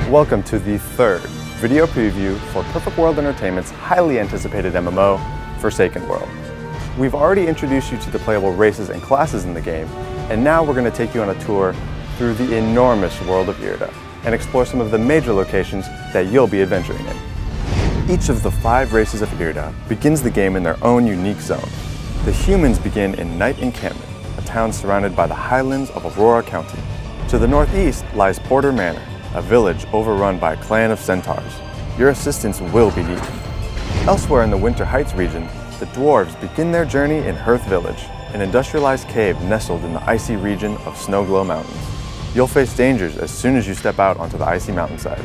Welcome to the third video preview for Perfect World Entertainment's highly anticipated MMO, Forsaken World. We've already introduced you to the playable races and classes in the game, and now we're going to take you on a tour through the enormous world of Yrda and explore some of the major locations that you'll be adventuring in. Each of the 5 races of Yrda begins the game in their own unique zone. The humans begin in Night Encampment, a town surrounded by the highlands of Aurora County. To the northeast lies Porter Manor, a village overrun by a clan of centaurs. Your assistance will be needed. Elsewhere in the Winter Heights region, the dwarves begin their journey in Hearth Village, an industrialized cave nestled in the icy region of Snowglow Mountains. You'll face dangers as soon as you step out onto the icy mountainside.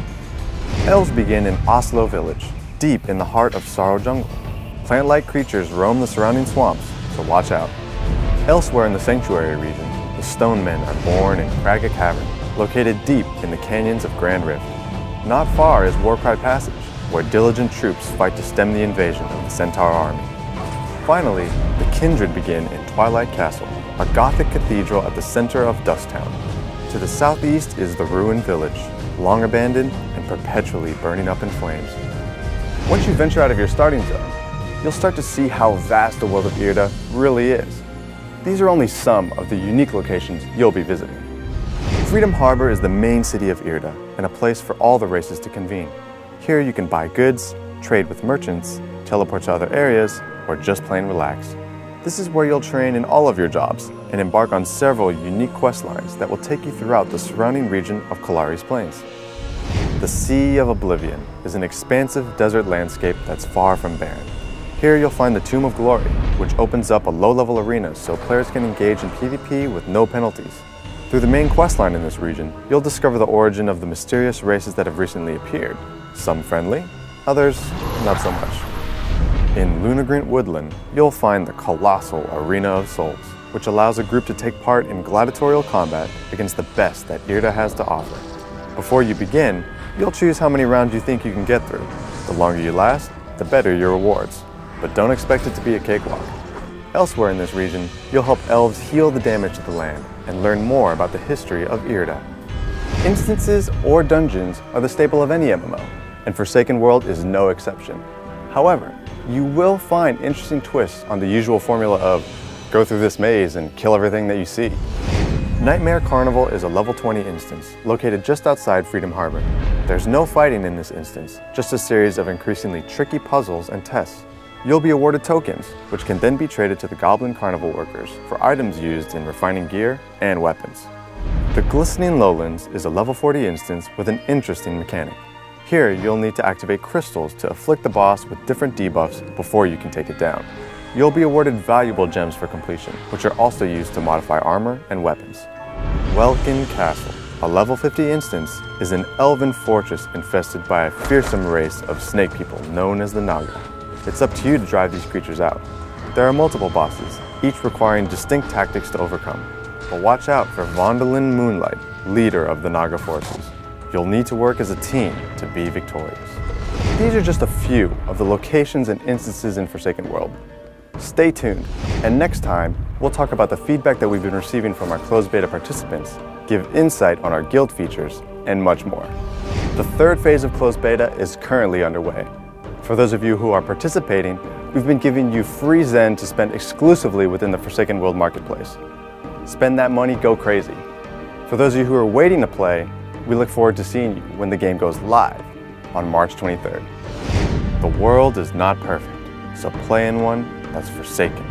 Elves begin in Oslo Village, deep in the heart of Sorrow Jungle. Plant-like creatures roam the surrounding swamps, so watch out. Elsewhere in the Sanctuary region, the Stone Men are born in Cragga Cavern, located deep in the canyons of Grand Rift. Not far is Warcry Passage, where diligent troops fight to stem the invasion of the Centaur army. Finally, the Kindred begin in Twilight Castle, a Gothic cathedral at the center of Dusttown. To the southeast is the ruined village, long abandoned and perpetually burning up in flames. Once you venture out of your starting zone, you'll start to see how vast the world of Yrda really is. These are only some of the unique locations you'll be visiting. Freedom Harbor is the main city of Yrda and a place for all the races to convene. Here you can buy goods, trade with merchants, teleport to other areas, or just plain relax. This is where you'll train in all of your jobs and embark on several unique quest lines that will take you throughout the surrounding region of Kalari's Plains. The Sea of Oblivion is an expansive desert landscape that's far from barren. Here you'll find the Tomb of Glory, which opens up a low-level arena so players can engage in PvP with no penalties. Through the main questline in this region, you'll discover the origin of the mysterious races that have recently appeared, some friendly, others not so much. In Lunagrint Woodland, you'll find the colossal Arena of Souls, which allows a group to take part in gladiatorial combat against the best that Yrda has to offer. Before you begin, you'll choose how many rounds you think you can get through. The longer you last, the better your rewards, but don't expect it to be a cakewalk. Elsewhere in this region, you'll help elves heal the damage to the land and learn more about the history of Yrda. Instances or dungeons are the staple of any MMO, and Forsaken World is no exception. However, you will find interesting twists on the usual formula of go through this maze and kill everything that you see. Nightmare Carnival is a level 20 instance located just outside Freedom Harbor. There's no fighting in this instance, just a series of increasingly tricky puzzles and tests. You'll be awarded tokens, which can then be traded to the Goblin Carnival workers for items used in refining gear and weapons. The Glistening Lowlands is a level 40 instance with an interesting mechanic. Here, you'll need to activate crystals to afflict the boss with different debuffs before you can take it down. You'll be awarded valuable gems for completion, which are also used to modify armor and weapons. Welkin Castle, a level 50 instance, is an elven fortress infested by a fearsome race of snake people known as the Naga. It's up to you to drive these creatures out. There are multiple bosses, each requiring distinct tactics to overcome. But watch out for Vondolin Moonlight, leader of the Naga forces. You'll need to work as a team to be victorious. These are just a few of the locations and instances in Forsaken World. Stay tuned, and next time, we'll talk about the feedback that we've been receiving from our closed beta participants, give insight on our guild features, and much more. The third phase of closed beta is currently underway. For those of you who are participating, we've been giving you free Zen to spend exclusively within the Forsaken World Marketplace. Spend that money, go crazy. For those of you who are waiting to play, we look forward to seeing you when the game goes live on March 23rd. The world is not perfect, so play in one that's forsaken.